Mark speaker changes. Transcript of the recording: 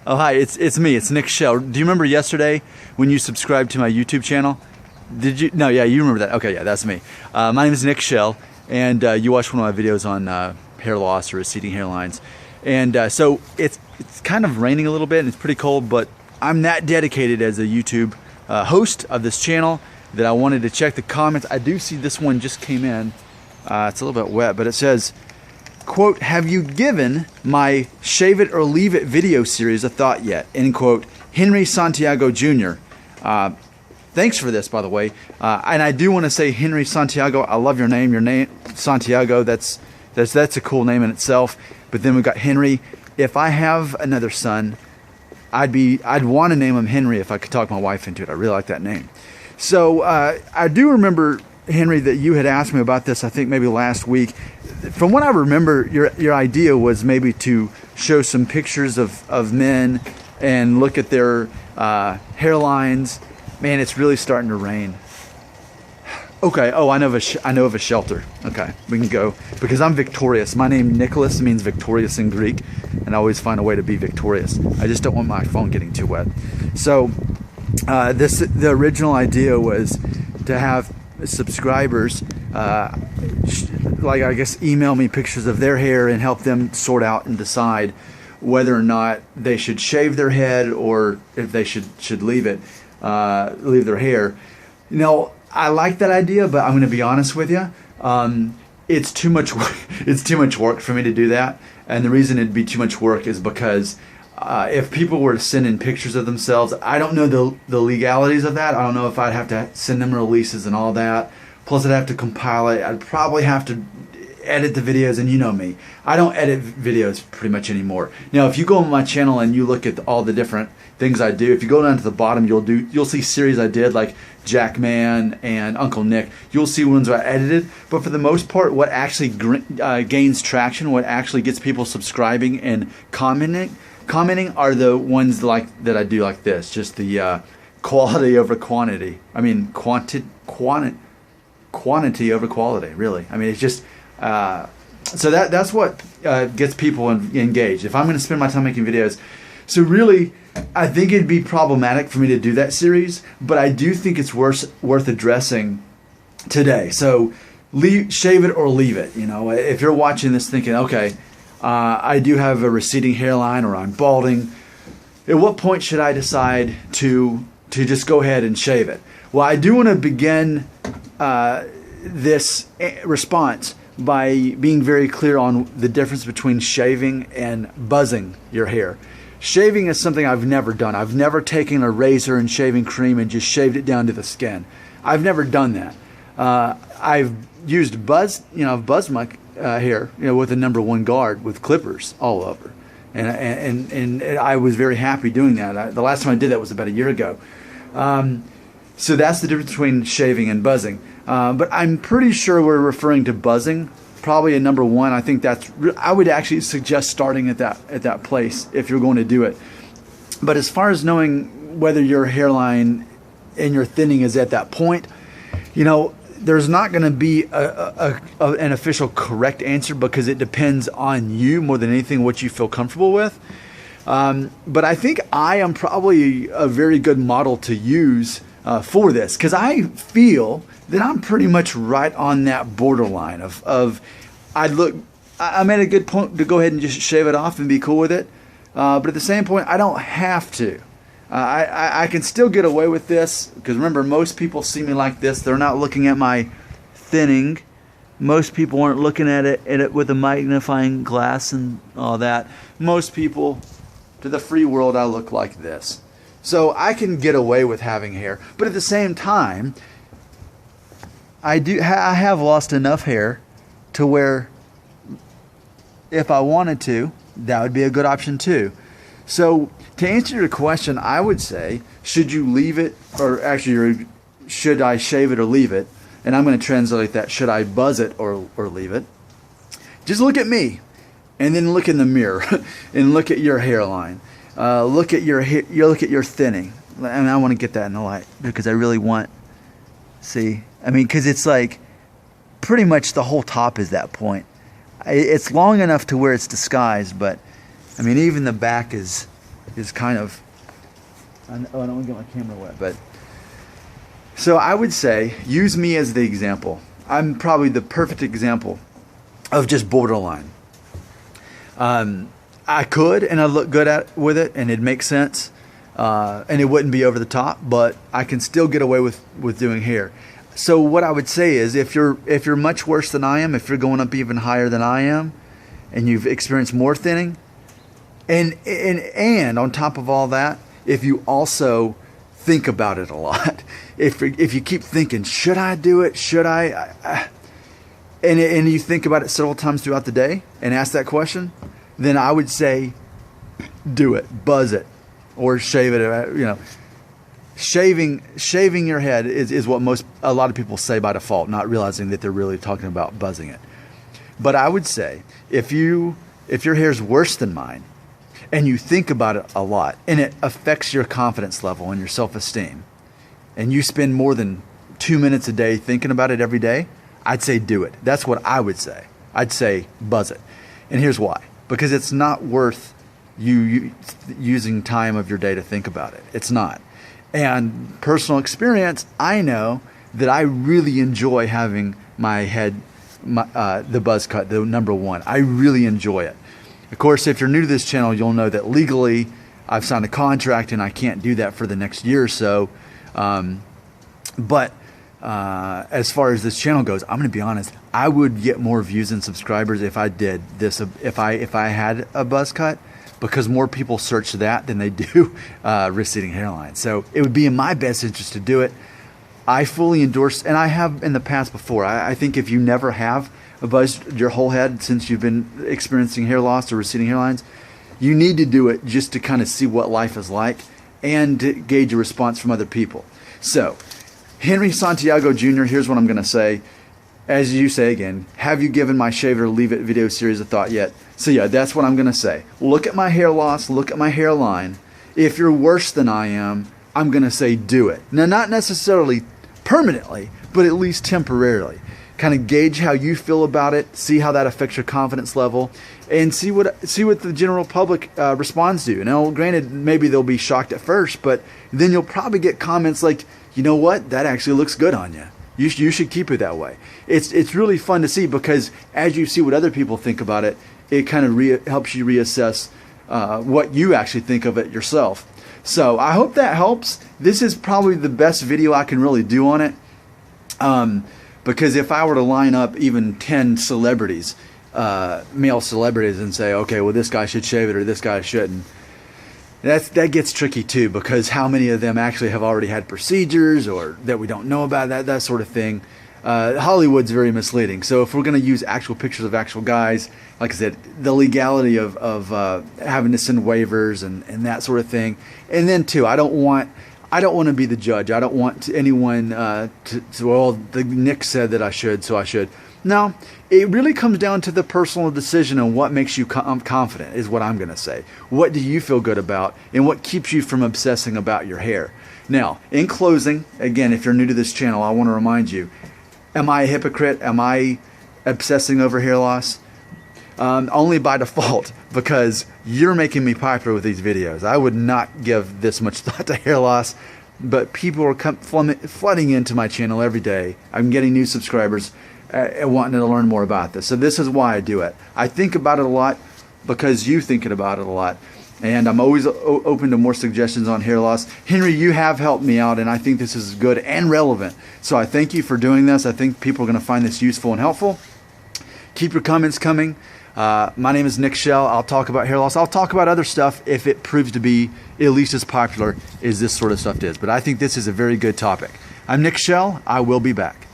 Speaker 1: Oh, hi, it's me, it's Nick Shell. Do you remember yesterday when you subscribed to my YouTube channel? Did you? No, yeah, you remember that. Okay, yeah, that's me. My name is Nick Shell, and you watched one of my videos on hair loss or receding hairlines. And so it's kind of raining a little bit, and it's pretty cold, but I'm that dedicated as a YouTube host of this channel that I wanted to check the comments. I do see this one just came in. It's a little bit wet, but it says, quote, "Have you given my Shave It or Leave It video series a thought yet?" End quote. Henry Santiago Jr. Thanks for this, by the way. And I do want to say, Henry Santiago, I love your name. Your name, Santiago, that's a cool name in itself. But then we've got Henry. If I have another son, I'd want to name him Henry if I could talk my wife into it. I really like that name. So I do remember, Henry, that you had asked me about this, I think maybe last week. From what I remember, your idea was maybe to show some pictures of men and look at their hairlines. Man, it's really starting to rain. Okay, oh, I know of a shelter. Okay, we can go. Because I'm victorious. My name, Nicholas, means victorious in Greek, and I always find a way to be victorious. I just don't want my phone getting too wet. So, the original idea was to have subscribers, like I guess, email me pictures of their hair and help them sort out and decide whether or not they should shave their head or if they should leave it, leave their hair. You know, I like that idea, but I'm going to be honest with you. It's too much work. It's too much work for me to do that, and the reason it'd be too much work is because if people were to send in pictures of themselves, I don't know the legalities of that. I don't know if I'd have to send them releases and all that. Plus, I'd have to compile it. I'd probably have to edit the videos, and you know me. I don't edit videos pretty much anymore. Now, if you go on my channel and you look at all the different things I do, if you go down to the bottom, you'll see series I did like Jackman and Uncle Nick. You'll see ones I edited, but for the most part, what actually gains traction, what actually gets people subscribing and commenting are the ones like that I do like this. Just the quality over quantity. I mean, quantity over quality. Really. I mean, it's just. So that's what gets people engaged. If I'm going to spend my time making videos, so really, I think it'd be problematic for me to do that series, but I do think it's worth addressing today. So shave it or leave it. You know, if you're watching this thinking, okay, I do have a receding hairline or I'm balding, at what point should I decide to just go ahead and shave it? Well, I do want to begin this response by being very clear on the difference between shaving and buzzing your hair. Shaving is something I've never done. I've never taken a razor and shaving cream and just shaved it down to the skin. I've never done that. I've used buzzed my hair, with a #1 guard with clippers all over, and I was very happy doing that. The last time I did that was about a year ago. So that's the difference between shaving and buzzing. But I'm pretty sure we're referring to buzzing, probably a #1. I think I would actually suggest starting at that place if you're going to do it. But as far as knowing whether your hairline and your thinning is at that point, there's not going to be an official correct answer because it depends on you more than anything, what you feel comfortable with. But I think I am probably a very good model to use for this, because I feel that I'm pretty much right on that borderline of I'm at a good point to go ahead and just shave it off and be cool with it, but at the same point I don't have to. I can still get away with this because remember, most people see me like this. They're not looking at my thinning. Most people aren't looking at it with a magnifying glass and all that. Most people, to the free world, I look like this. So I can get away with having hair, but at the same time, I have lost enough hair to where if I wanted to, that would be a good option too. So to answer your question, I would say, should you leave it, or actually, should I shave it or leave it? And I'm going to translate that, should I buzz it or leave it? Just look at me, and then look in the mirror, and look at your hairline. Look at your thinning. And I want to get that in the light because I really want. See, I mean, because it's like pretty much the whole top is that point. It's long enough to where it's disguised, but I mean, even the back is is kind of, I don't want to get my camera wet, but so I would say use me as the example. I'm probably the perfect example of just borderline. I could, and I look good with it, and it'd make sense, and it wouldn't be over the top, but I can still get away with doing hair. So what I would say is, if you're much worse than I am, if you're going up even higher than I am, and you've experienced more thinning, and on top of all that, if you also think about it a lot, if you keep thinking, should I do it? Should I? And you think about it several times throughout the day and ask that question, then I would say, do it, buzz it, or shave it. You know, shaving your head is what a lot of people say by default, not realizing that they're really talking about buzzing it. But I would say, if your hair's worse than mine, and you think about it a lot, and it affects your confidence level and your self-esteem, and you spend more than 2 minutes a day thinking about it every day, I'd say do it. That's what I would say. I'd say buzz it. And here's why. Because it's not worth you using time of your day to think about it. It's not. And personal experience, I know that I really enjoy having my head, the buzz cut, the number one. I really enjoy it. Of course, if you're new to this channel, you'll know that legally I've signed a contract and I can't do that for the next year or so. But as far as this channel goes, I'm going to be honest, I would get more views and subscribers if I did this, if I had a buzz cut, because more people search that than they do receding hairline. So it would be in my best interest to do it. I fully endorse, and I have in the past before. I think if you never have buzzed your whole head since you've been experiencing hair loss or receding hairlines, you need to do it just to kind of see what life is like and to gauge a response from other people. So, Henry Santiago Jr., here's what I'm going to say. As you say again, have you given my Shave It or Leave It video series a thought yet? So yeah, that's what I'm going to say. Look at my hair loss, look at my hairline. If you're worse than I am, I'm going to say do it. Now, not necessarily permanently, but at least temporarily. Kind of gauge how you feel about it, see how that affects your confidence level, and see what the general public responds to. Now, granted, maybe they'll be shocked at first, but then you'll probably get comments like, you know what, that actually looks good on you. You should keep it that way. It's really fun to see, because as you see what other people think about it, it kind of helps you reassess what you actually think of it yourself. So I hope that helps. This is probably the best video I can really do on it. Because if I were to line up even 10 celebrities, male celebrities, and say, okay, well, this guy should shave it or this guy shouldn't, that gets tricky too, because how many of them actually have already had procedures or that we don't know about, that sort of thing. Hollywood's very misleading. So if we're going to use actual pictures of actual guys, like I said, the legality of having to send waivers and that sort of thing. And then too, I don't want to be the judge. I don't want anyone well, Nick said that I should, so I should. No, it really comes down to the personal decision and what makes you confident is what I'm going to say. What do you feel good about, and what keeps you from obsessing about your hair? Now, in closing, again, if you're new to this channel, I want to remind you, am I a hypocrite? Am I obsessing over hair loss? Only by default, because you're making me popular with these videos. I would not give this much thought to hair loss, but people are flooding into my channel every day. I'm getting new subscribers wanting to learn more about this. So this is why I do it. I think about it a lot because you thinking about it a lot. And I'm always open to more suggestions on hair loss. Henry, you have helped me out, and I think this is good and relevant. So I thank you for doing this. I think people are going to find this useful and helpful. Keep your comments coming. My name is Nick Shell. I'll talk about hair loss. I'll talk about other stuff if it proves to be at least as popular as this sort of stuff is. But I think this is a very good topic. I'm Nick Shell. I will be back.